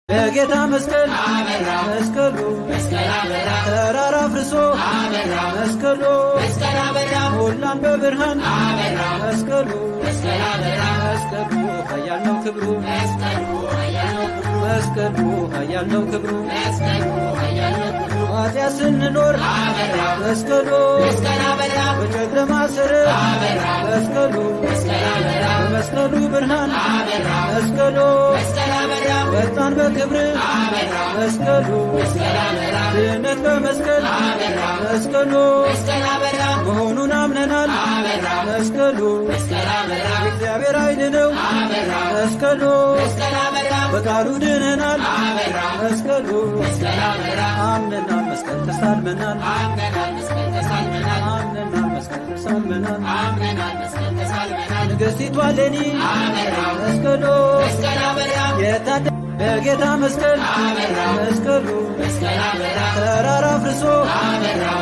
በጌታ መስቀል መስቀሉ ተራራ ፍርሶ መስቀሉ ሞላን በብርሃን መስቀሉ መስቀሉ ኃያል ነው ክብሩ መስቀሉ ኃያል ነው ክብሩ ኃጢአት ስንኖር መስቀሉ በጨለማ ስር መስቀሉ በመስቀሉ ብርሃን መስቀሉ ወጣን በክብር መስቀሉ ድነት በመስቀል መስቀሉ መሆኑን አምነናል መስቀሉ እግዚአብሔር ኃይል ነው መስቀሉ በቃሉ ድነናል መስቀሉ አምነናል መስቀል ተሳልመናል አምነናል መስቀል ተሳልመናል ንግሥቲቷ እሌኒ መስቀሉ በጌታ መስቀል መስቀሉ ተራራ ፍርሶ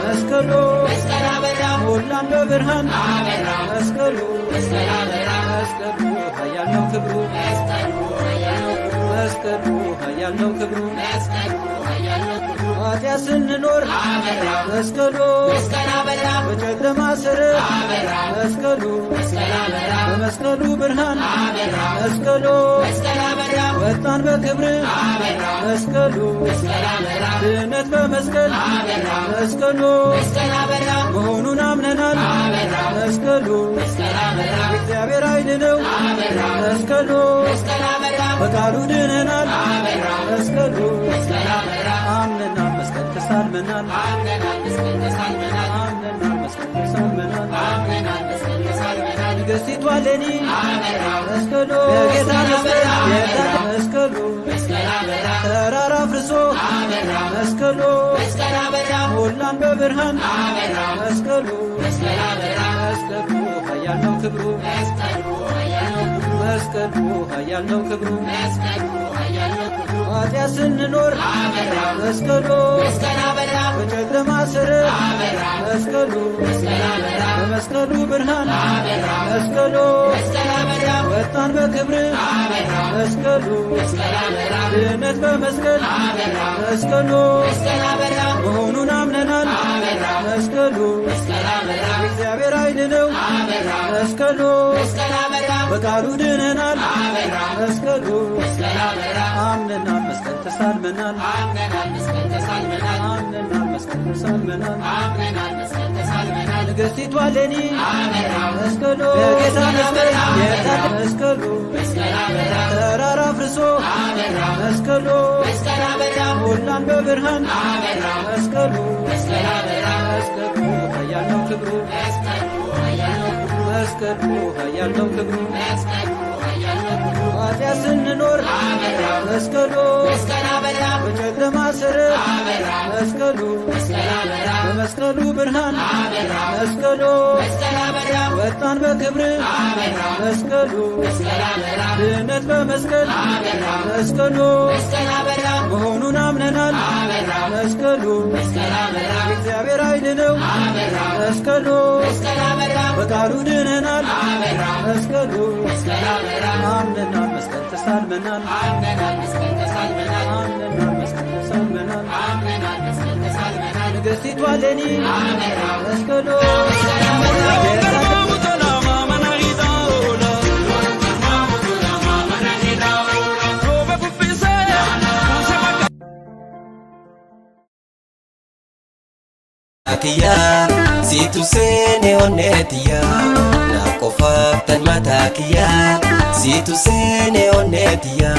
መስቀሉ ሞላን በብርሃን መስቀሉ መስቀሉ ኃያል ነው ክብሩ መስቀሉ ኃያል ነው ክብሩ ኃጢአት ስንኖር መስቀሉ በጨለማ ስር መስቀሉ በመስቀሉ ብርሃን መስቀሉ ወጣን በክብር መስቀሉ ድነት በመስቀል መስቀሉ መሆኑን አምነናል መስቀሉ እግዚአብሔር ኃይል ነው መስቀሉ በቃሉ ድነናል መስቀሉ አምነናል መስቀል ተሳልመናል አምነናል መስቀል ተሳልመናል ንግሥቲቷ እሌኒ መስቀሉ በጌታ መስቀሉ ተራራ ፍርሶ መስቀሉ ሞላን በብርሃን መስቀሉ ኃያል ነው ክብሩ መስቀሉ ኃያል ነው ክብሩ ኃጢአት ስንኖር መስቀሉ በጨለማ ስር መስቀሉ በመስቀሉ ብርሃን መስቀሉ ወጣን በክብር መስቀሉ ድነት በመስቀል መስቀሉ መሆኑን አምነናል መስቀሉ እግዚአብሔር ኃይል ነው መስቀሉ በቃሉ ድነናል መስቀሉ አምነናል መስቀል ተሳልመናል አምነናል መስቀል ተሳልመናል ንግሥቲቷ እሌኒ መስቀሉ በጌታ መስቀሉ ተራራ ፍርሶ መስቀሉ ሞላን በብርሃን መስቀሉ ኃያል ነው ክብሩ መስቀሉ ኃያል ነው ክብሩ ኃጢአት ስንኖር መስቀሉ በጨለማ ስር መስቀሉ በመስቀሉ ብርሃን መስቀሉ ወጣን በክብር መስቀሉ ድነት በመስቀል መስቀሉ መሆኑን አምነናል መስቀሉ እግዚአብሔር ኃይል ነው መስቀሉ በቃሉ ድነናል መስቀሉ አምነናል መስቀል ተሳልመናል አምነናል መስቀል ተሳልመናል ንግሥቲቷ እሌኒ መስቀሉ Situ sene onetia na kofaftan matakia situ sene onetia